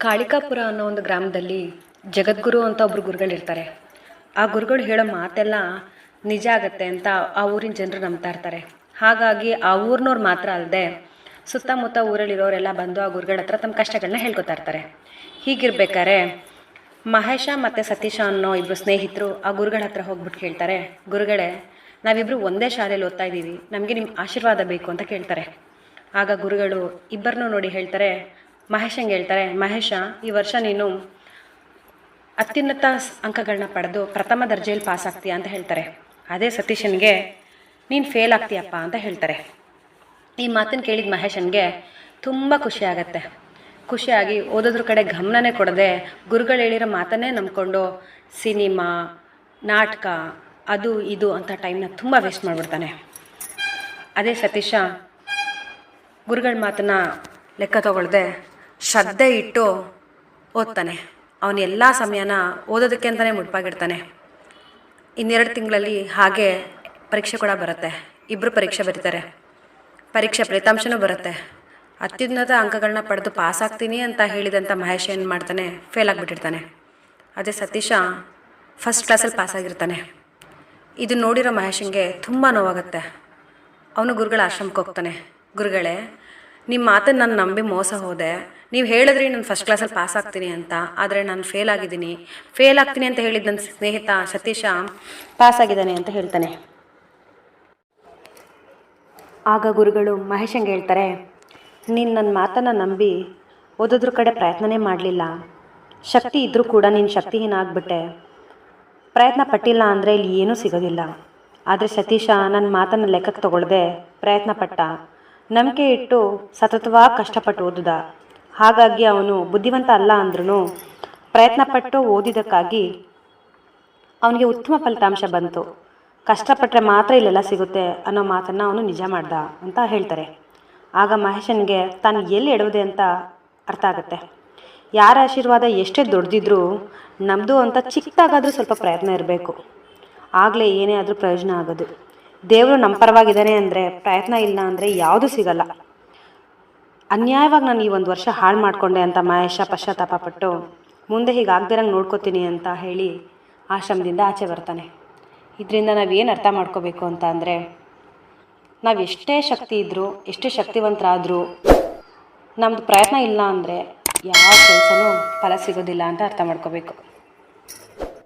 ಕಾಳಿಕಾಪುರ ಅನ್ನೋ ಒಂದು ಗ್ರಾಮದಲ್ಲಿ ಜಗದ್ಗುರು ಅಂತ ಒಬ್ಬರು ಗುರುಗಳಿರ್ತಾರೆ. ಆ ಗುರುಗಳು ಹೇಳೋ ಮಾತೆಲ್ಲ ನಿಜ ಆಗತ್ತೆ ಅಂತ ಆ ಊರಿನ ಜನರು ನಂಬ್ತಾ ಇರ್ತಾರೆ. ಹಾಗಾಗಿ ಆ ಊರಿನವ್ರು ಮಾತ್ರ ಅಲ್ಲದೆ ಸುತ್ತಮುತ್ತ ಊರಲ್ಲಿರೋರೆಲ್ಲ ಬಂದು ಆ ಗುರುಗಳ ಹತ್ರ ತಮ್ಮ ಕಷ್ಟಗಳನ್ನ ಹೇಳ್ಕೊತಾ ಇರ್ತಾರೆ. ಹೀಗಿರ್ಬೇಕಾದ್ರೆ ಮಹೇಶ ಮತ್ತು ಸತೀಶ ಅನ್ನೋ ಇಬ್ಬರು ಸ್ನೇಹಿತರು ಆ ಗುರುಗಳ ಹತ್ರ ಹೋಗ್ಬಿಟ್ಟು ಕೇಳ್ತಾರೆ, ಗುರುಗಳೇ, ನಾವಿಬ್ಬರು ಒಂದೇ ಶಾಲೆಯಲ್ಲಿ ಓದ್ತಾ ಇದ್ದೀವಿ, ನಮಗೆ ನಿಮ್ಮ ಆಶೀರ್ವಾದ ಬೇಕು ಅಂತ ಕೇಳ್ತಾರೆ. ಆಗ ಗುರುಗಳು ಇಬ್ಬರನ್ನೂ ನೋಡಿ ಹೇಳ್ತಾರೆ, ಮಹೇಶಂಗೆ ಹೇಳ್ತಾರೆ, ಮಹೇಶ, ಈ ವರ್ಷ ನೀನು ಅತ್ಯುನ್ನತ ಅಂಕಗಳನ್ನ ಪಡೆದು ಪ್ರಥಮ ದರ್ಜೆಯಲ್ಲಿ ಪಾಸ್ ಆಗ್ತೀಯಾ ಅಂತ ಹೇಳ್ತಾರೆ. ಅದೇ ಸತೀಶನ್ಗೆ ನೀನು ಫೇಲ್ ಆಗ್ತೀಯಪ್ಪ ಅಂತ ಹೇಳ್ತಾರೆ. ಈ ಮಾತನ್ನು ಕೇಳಿದ ಮಹೇಶನ್ಗೆ ತುಂಬ ಖುಷಿಯಾಗತ್ತೆ. ಖುಷಿಯಾಗಿ ಓದೋದ್ರ ಕಡೆ ಗಮನನೇ ಕೊಡದೆ ಗುರುಗಳು ಹೇಳಿರೋ ಮಾತನ್ನೇ ನಂಬ್ಕೊಂಡು ಸಿನಿಮಾ, ನಾಟಕ, ಅದು ಇದು ಅಂತ ಟೈಮ್ನ ತುಂಬ ವೇಸ್ಟ್ ಮಾಡಿಬಿಡ್ತಾನೆ. ಅದೇ ಸತೀಶ ಗುರುಗಳ ಮಾತನ್ನು ಲೆಕ್ಕ ತಗೊಳ್ದೆ ಶ್ರದ್ಧೆ ಇಟ್ಟು ಓದ್ತಾನೆ. ಅವನು ಎಲ್ಲ ಸಮಯನ ಓದೋದಕ್ಕೆ ಅಂತಲೇ ಮುಡುಪಾಗಿರ್ತಾನೆ. 2 ತಿಂಗಳಲ್ಲಿ ಹಾಗೆ ಪರೀಕ್ಷೆ ಕೂಡ ಬರುತ್ತೆ. ಇಬ್ಬರು ಪರೀಕ್ಷೆ ಬರೀತಾರೆ. ಪರೀಕ್ಷೆ ಫಲಿತಾಂಶನೂ ಬರುತ್ತೆ. ಅತ್ಯುನ್ನತ ಅಂಕಗಳನ್ನ ಪಡೆದು ಪಾಸ್ ಆಗ್ತೀನಿ ಅಂತ ಹೇಳಿದಂಥ ಮಹೇಶ್ ಏನು ಮಾಡ್ತಾನೆ, ಫೇಲ್ ಆಗಿಬಿಟ್ಟಿರ್ತಾನೆ. ಅದೇ ಸತೀಶ ಫಸ್ಟ್ ಕ್ಲಾಸಲ್ಲಿ ಪಾಸಾಗಿರ್ತಾನೆ. ಇದು ನೋಡಿರೋ ಮಹೇಶಂಗೆ ತುಂಬ ನೋವಾಗುತ್ತೆ. ಅವನು ಗುರುಗಳ ಆಶ್ರಮಕ್ಕೆ ಹೋಗ್ತಾನೆ. ಗುರುಗಳೇ, ನಿಮ್ಮ ಮಾತನ್ನು ನಾನು ನಂಬಿ ಮೋಸ ಹೋದೆ. ನೀವು ಹೇಳಿದ್ರಿ ನಾನು ಫಸ್ಟ್ ಕ್ಲಾಸಲ್ಲಿ ಪಾಸ್ ಆಗ್ತೀನಿ ಅಂತ, ಆದರೆ ನಾನು ಫೇಲ್ ಆಗ್ತೀನಿ ಅಂತ ಹೇಳಿದ ನನ್ನ ಸ್ನೇಹಿತ ಸತೀಶ ಪಾಸ್ ಆಗಿದ್ದಾನೆ ಅಂತ ಹೇಳ್ತಾನೆ. ಆಗ ಗುರುಗಳು ಮಹೇಶಂಗೆ ಹೇಳ್ತಾರೆ, ನೀನು ನನ್ನ ಮಾತನ್ನು ನಂಬಿ ಓದೋದ್ರ ಕಡೆ ಪ್ರಯತ್ನನೇ ಮಾಡಲಿಲ್ಲ. ಶಕ್ತಿ ಇದ್ದರೂ ಕೂಡ ನೀನು ಶಕ್ತಿಹೀನ ಆಗಿಬಿಟ್ಟೆ. ಪ್ರಯತ್ನ ಪಟ್ಟಿಲ್ಲ ಅಂದರೆ ಇಲ್ಲಿ ಏನೂ ಸಿಗೋದಿಲ್ಲ. ಆದರೆ ಸತೀಶ ನನ್ನ ಮಾತನ್ನು ಲೆಕ್ಕಕ್ಕೆ ತಗೊಳ್ಳದೆ ಪ್ರಯತ್ನ ಪಟ್ಟ, ನಂಬಿಕೆ ಇಟ್ಟು ಸತತವಾಗಿ ಕಷ್ಟಪಟ್ಟು ಓದಿದ. ಹಾಗಾಗಿ ಅವನು ಬುದ್ಧಿವಂತ ಅಲ್ಲ ಅಂದ್ರೂ ಪ್ರಯತ್ನಪಟ್ಟು ಓದಿದ್ದಕ್ಕಾಗಿ ಅವನಿಗೆ ಉತ್ತಮ ಫಲಿತಾಂಶ ಬಂತು. ಕಷ್ಟಪಟ್ಟರೆ ಮಾತ್ರ ಇಲ್ಲೆಲ್ಲ ಸಿಗುತ್ತೆ ಅನ್ನೋ ಮಾತನ್ನು ಅವನು ನಿಜ ಮಾಡ್ದ ಅಂತ ಹೇಳ್ತಾರೆ. ಆಗ ಮಹೇಶನ್ಗೆ ತಾನು ಎಲ್ಲಿ ಎಡವುದೆ ಅಂತ ಅರ್ಥ ಆಗುತ್ತೆ. ಯಾರ ಆಶೀರ್ವಾದ ಎಷ್ಟೇ ದೊಡ್ಡದಿದ್ರೂ ನಮ್ಮದು ಅಂತ ಚಿಕ್ಕದಾಗಾದರೂ ಸ್ವಲ್ಪ ಪ್ರಯತ್ನ ಇರಬೇಕು. ಆಗಲೇ ಏನೇ ಆದರೂ ಪ್ರಯೋಜನ ಆಗೋದು. ದೇವರು ನಮ್ಮ ಪರವಾಗಿದ್ದಾನೆ ಅಂದರೆ ಪ್ರಯತ್ನ ಇಲ್ಲ ಅಂದರೆ ಯಾವುದೂ ಸಿಗಲ್ಲ. ಅನ್ಯಾಯವಾಗಿ ನಾನು ಈ 1 ವರ್ಷ ಹಾಳು ಮಾಡಿಕೊಂಡೆ ಅಂತ ಮಹೇಶ ಪಶ್ಚಾತ್ತಾಪ ಪಟ್ಟು ಮುಂದೆ ಹೀಗಾಗ್ದಿರಂಗೆ ನೋಡ್ಕೋತೀನಿ ಅಂತ ಹೇಳಿ ಆಶ್ರಮದಿಂದ ಆಚೆ ಬರ್ತಾನೆ. ಇದರಿಂದ ನಾವೇನು ಅರ್ಥ ಮಾಡ್ಕೋಬೇಕು ಅಂತ ಅಂದರೆ, ನಾವು ಎಷ್ಟೇ ಶಕ್ತಿ ಇದ್ದರೂ ಎಷ್ಟೇ ಶಕ್ತಿವಂತರಾದರೂ ನಮ್ಮದು ಪ್ರಯತ್ನ ಇಲ್ಲ ಅಂದರೆ ಯಾವ ಕೆಲಸನೂ ಫಲ ಸಿಗೋದಿಲ್ಲ ಅಂತ ಅರ್ಥ ಮಾಡ್ಕೋಬೇಕು.